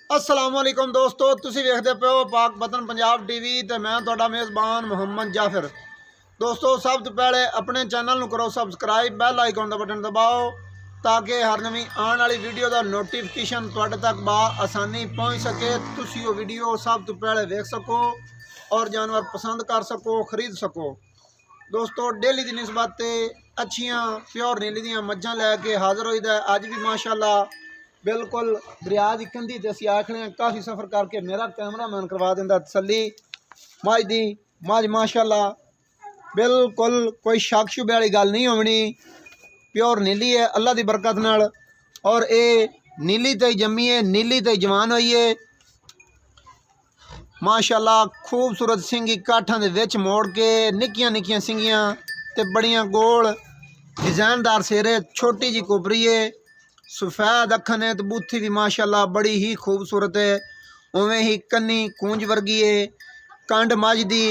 असलामुअलैकुम दोस्तों, तुसी वेखदे पे हो पाक बतन पंजाब टीवी ते मैं तुहाडा मेज़बान मुहम्मद जाफिर। दोस्तों, सब तो पहले अपने चैनल नूं करो सबसक्राइब, बैल आइकन का बटन दबाओ ताकि हर नवीं आने वाली वीडियो का नोटिफिकेशन तुहाडे तक बा आसानी पहुँच सके। तुसी वो वीडियो सब तो पहले वेख सको और जानवर पसंद कर सको, खरीद सको। दोस्तों, डेली की निस्बत अच्छियाँ प्योर नीली दियाँ मज्झां लैके हाज़र होईदा है। अज भी माशाअल्लाह बिल्कुल दरिया की कंधी ते असीं आखने काफ़ी सफ़र करके मेरा कैमरामैन करवा दिंदा तसल्ली। मझ दी मझ माशाअल्लाह बिल्कुल कोई शक शुबे वाली गल नहीं होनी, प्योर नीली है अल्लाह की बरकत नाल। और ये नीली ते जम्मी है, नीली ते जवान हुई है माशाअल्लाह। खूबसूरत सिंगी काठां दे विच मोड़ के निक्कियां निक्कियां सिंगियां ते बड़ियां गोल डिजाइनदार सिरे, छोटी जी कुबरी है, सफ़ेद अखन है तो बूथी भी माशाअल्लाह बड़ी ही खूबसूरत है। उवें ही कन्नी कूंज वर्गी है, कंड मझ दी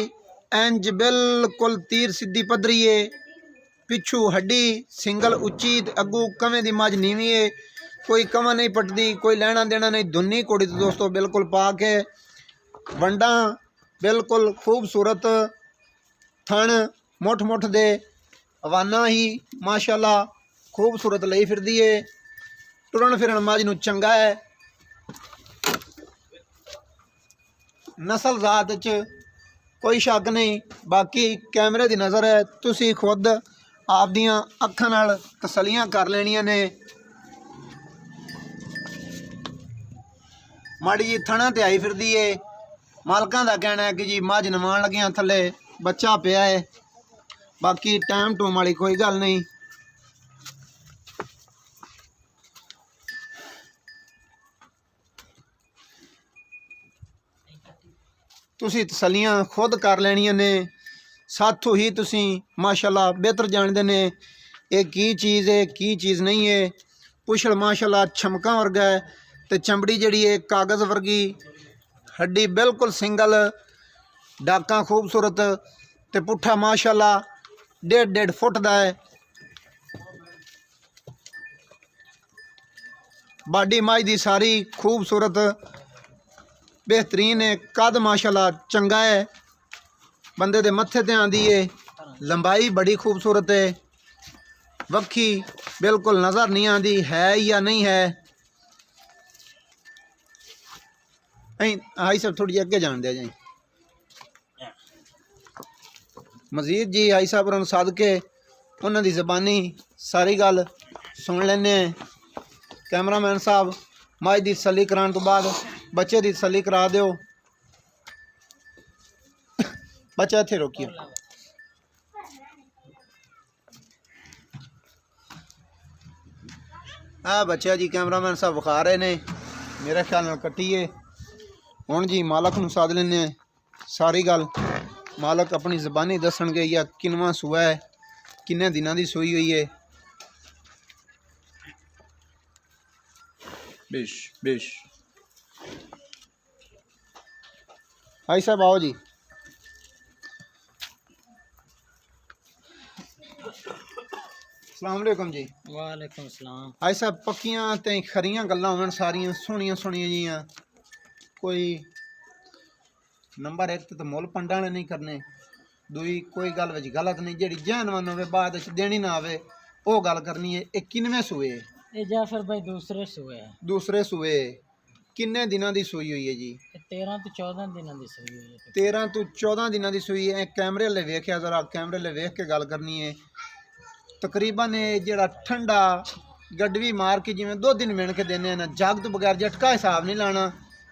इंज बिल्कुल तीर सीधी पधरी है, पिछू हड्डी सिंगल उच्ची अगू कवें दी मझ नीवी है। कोई कवा नहीं पटदी, कोई लेना देना नहीं, धुन्नी घोड़ी तो दोस्तों बिल्कुल पाक है। वंडा बिल्कुल खूबसूरत, थण मुठ मुठ दे, हवाना ही माशाअल्लाह खूबसूरत लई फिरदी है। टुरन फिरन मझ नूं चंगा है। नस्ल जात च कोई शक नहीं, बाकी कैमरे की नज़र है, तुसी खुद आप दियां अखां नाल तसलियां कर लेनियां ने। माड़ी जी थणा ते आई फिरदी है। मालकां दा कहना है कि जी मझ नवाण लगियां थल्ले बच्चा पिया है, बाकी टाइम टूम वाली कोई गल नहीं। तुसी तसलियां खुद कर लैनियां ने, साथों ही तुसी माशाअल्लाह बेहतर जानते ने ये की चीज़ है की चीज़ नहीं है। पुछड़ माशाअल्लाह छमका वर्गा है तो चमड़ी जड़ी है कागज़ वर्गी, हड्डी बिल्कुल सिंगल, डाका खूबसूरत ते पुट्ठा माशाअल्लाह 1.5 फुट का है। बाडी मझ दी सारी खूबसूरत बेहतरीन है, कद माशाअल्लाह चंगा है, बंदे दे मत्थे ते आंदी है, लंबाई बड़ी खूबसूरत है, वक्खी बिल्कुल नज़र नहीं आती है या नहीं है। आई सब थोड़ी अगे जान दिया जाए मजीद जी। आई साहब और सद के उन्होंने ज़बानी सारी गल सुन लेने। कैमरामैन साहब मझ की तसली कराने तो बाद बच्चे की तसली करा दो। बच्चा इत्थे रोकियो। बच्चा जी कैमरामैन साहब विखा रहे ने, मेरे ख्याल नाल कट्टिए। हुण जी मालक नूं सद लेने, सारी गल मालक अपनी ज़बानी दसणगे या किनवा सूआ है, किन्ने दिनां दी सूई हुई है। बेश बेश भाई साहब आओ जी। अस्सलामुअलैकुम जी। वालेकुम सलाम। भाई साहब पक्कियां ते खरियां गल्लां होवन सारियां सोहणियां सोहणियां जियां, कोई नंबर एक तो मुल पंडा ने नहीं करने, दुई कोई गल विच गलत नहीं, जेड़ी जहनवन होवे बाद विच देनी ना आवे वो गल करनी है। ये किनवें सूए? ये जाफर भाई दूसरे सूए है। दूसरे सूए। किन्ने दिनां दी सूई हुई है जी? 13 तो 14 दिनों की सूई हुई है। 13 तो 14 दिनां दी सूई है। कैमरे ले वेख्या जरा, कैमरे ले वेख के गल करनी है। तकरीबन जेड़ा ठंडा गडवी मार के जिमें 2 दिन मिण के देने ना, जग तो बगैर झटका हिसाब नहीं लाना,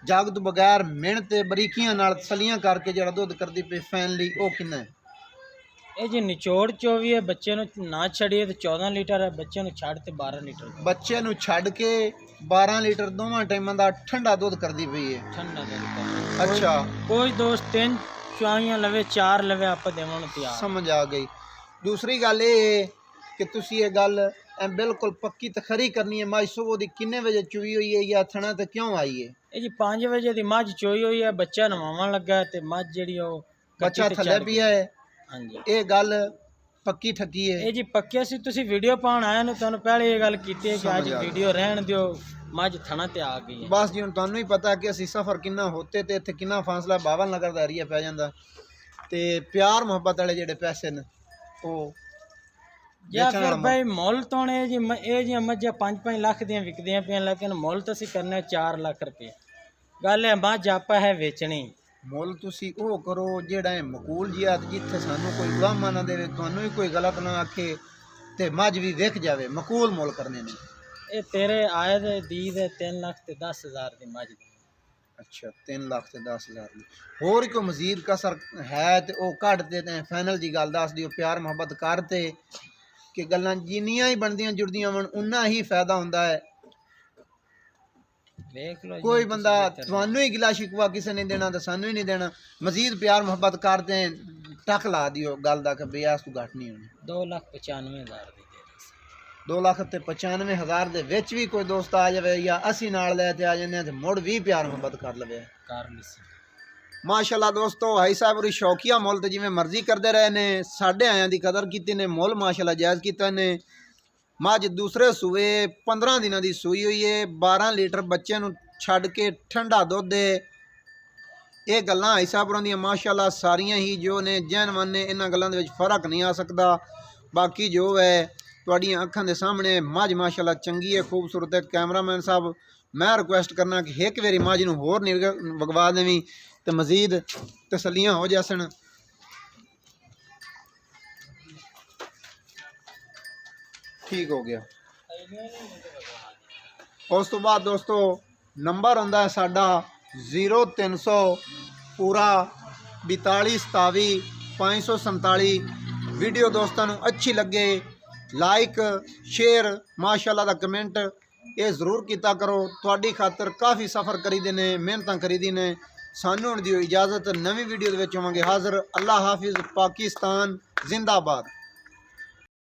जग तो बगैर मिणते बरीकियां नाल तसलियां करके जेड़ा दुध करदी पे फैनली वो किन्ना है? ये जी निचोड़ 24 है, बच्चे ना छड़िए तो 14 लीटर है, बच्चे छड़ ते 12 लीटर। बच्चे छड़ के 12 लीटर दोवां टाइमां दा ठंडा दुध करदी पई है। ठंडा दुध। अच्छा, कोई दोस्त 3 चुआइयां लवे 4 लवे आप देवन तैयार। समझ आ गई। दूसरी गल ये कि तुसी ये गल बिल्कुल पक्की ते खरी करनी है। मझ सुबह दी किन्ने बजे चुई हुई है या थणा ते क्यों आई है? ये जी 5 बजे दी मझ चोई हुई है, बच्चा नवावन लगा है ते मझ जेड़ी ओ बच्चा थल्ले पिया है। हाँ जी, ये गल पक्की ठगी है। ये जी पक्की सी तुसी वीडियो पाउण आए ने, तुहानू पहले ये गल कीती है कि अज वीडियो रहन दियो, मझ थना ते आ गई है। बस जी, हुण तुहानूं ही पता कि असीं सफ़र किन्ना होते ते इत्थे किन्ना फासला 52 नगर दा एरिया पै जांदा ते प्यार मुहब्बत वाले जेह्ड़े पैसे न ओह् या बेचण फिर वाला भाई मुल तो ये मझां 5-5 लाख दियां विकदियां पियां, लेकिन मुल तो असीं करने 4 लाख रुपये। गल है मझ आपा है बेचनी। ਮੁੱਲ ਤੁਸੀਂ ਉਹ ਕਰੋ ਜਿਹੜਾ ਇਹ ਮਕੂਲ ਜਿਹਾ ਤੇ ਜਿੱਥੇ ਸਾਨੂੰ ਕੋਈ ਉਲਾਮਾ ਨਾ ਦੇਵੇ, ਤੁਹਾਨੂੰ ਵੀ ਕੋਈ ਗਲਤ ਨਾ ਆਖੇ ਤੇ ਮੱਝ ਵੀ ਵਿਕ ਜਾਵੇ, ਮਕੂਲ ਮੁੱਲ ਕਰਨੇ ਨੇ। ये तेरे आए दे दी दे 3 लाख ते 10,000 दी मझ दी। ਅੱਛਾ 3 ਲੱਖ ਤੇ 10,000 ਦੀ ਹੋਰ ਕੋਈ ਮਜ਼ੀਦ ਕਸਰ ਹੈ ਤੇ ਉਹ ਕੱਢ ਦੇ ਤੇ ਫਾਈਨਲ ਦੀ ਗੱਲ ਦੱਸ ਦਿਓ। ਪਿਆਰ ਮੁਹੱਬਤ ਕਰ ਤੇ ਕਿ ਗੱਲਾਂ ਜਿੰਨੀਆਂ ਹੀ ਬਣਦੀਆਂ ਜੁੜਦੀਆਂ ਹੋਣ ਉਨਾ ਹੀ ਫਾਇਦਾ ਹੁੰਦਾ ਹੈ। देख लो कोई बंदा ਤੁਹਾਨੂੰ ਹੀ ਗਿਲਾ ਸ਼ਿਕਵਾ ਕਿਸੇ ਨੇ ਦੇਣਾ ਤੇ ਸਾਨੂੰ ਹੀ ਨਹੀਂ ਦੇਣਾ। ਮਜ਼ੀਦ ਪਿਆਰ ਮੁਹੱਬਤ ਕਰਦੇ ਟੱਕ ਲਾ ਦਿਓ ਗੱਲ ਦਾ ਕਿ ਬਿਆਸ ਤੋਂ ਘੱਟ ਨਹੀਂ ਹੋਣੀ। 2,95,000 ਦੀ ਦੇ ਦੇ। 2,95,000 ਦੇ ਵਿੱਚ ਵੀ ਕੋਈ ਦੋਸਤ ਆ ਜਾਵੇ ਜਾਂ ਅਸੀਂ ਨਾਲ ਲੈ ਤੇ ਆ ਜਾਂਦੇ ਹਾਂ ਤੇ ਮੁੜ ਵੀ ਪਿਆਰ ਮੁਹੱਬਤ ਕਰ ਲਵੇ। कार लिसी ਮਾਸ਼ਾਅੱਲਾ ਦੋਸਤੋ, ਹਾਈ ਸਾਹਿਬ ਉਰੀ ਸ਼ੌਕੀਆ ਮੁੱਲ ਤੇ ਜਿਵੇਂ ਮਰਜ਼ੀ ਕਰਦੇ ਰਹੇ ਨੇ, ਸਾਡੇ ਆਇਆਂ ਦੀ ਕਦਰ ਕੀਤੀ ਨੇ, ਮੁੱਲ ਮਾਸ਼ਾਅੱਲਾ ਜਾਇਜ਼ ਕੀਤਾ ਨੇ। ਮੱਝ ਦੂਸਰੇ ਸੂਏ 15 ਦਿਨਾਂ ਦੀ ਸੂਈ ਹੋਈ ਹੈ, 12 ਲੀਟਰ ਬੱਚੇ ਨੂੰ ਛੱਡ ਕੇ ਠੰਡਾ ਦੁੱਧ ਹੈ। ਇਹ ਗੱਲਾਂ ਹਾਈ ਸਾਹਿਬ ਦੀਆਂ ਮਾਸ਼ਾਅੱਲਾ ਸਾਰੀਆਂ ਹੀ ਜੋ ਨੇ ਜੈਨਵਨ ਨੇ, ਇਹਨਾਂ ਗੱਲਾਂ ਦੇ ਵਿੱਚ ਫਰਕ ਨਹੀਂ ਆ ਸਕਦਾ। ਬਾਕੀ ਜੋ ਹੈ ਤੁਹਾਡੀਆਂ ਅੱਖਾਂ ਦੇ ਸਾਹਮਣੇ ਮੱਝ ਮਾਸ਼ਾਅੱਲਾ ਚੰਗੀ ਹੈ, ਖੂਬਸੂਰਤ ਹੈ। ਕੈਮਰਾਮੈਨ ਸਾਹਿਬ मैं रिक्वेस्ट करना कि एक बारी मझ नूं होर वगवा देवी तो मजीद तसलियां हो जासन। ठीक हो गया। उस तो बाद दोस्तों नंबर हुंदा है साडा 0300 पूरा 42 27 547। वीडियो दोस्तों नूं अच्छी लगे लाइक शेयर माशाअल्लाह दा कमेंट ये जरूर किया करो। तुहाडी खातर काफ़ी सफ़र करीदे ने, मेहनत करीदी ने। सानू हुण दिओ इजाज़त, नवी वीडियो दे विच होवांगे हाज़र। अल्लाह हाफिज़। पाकिस्तान जिंदाबाद।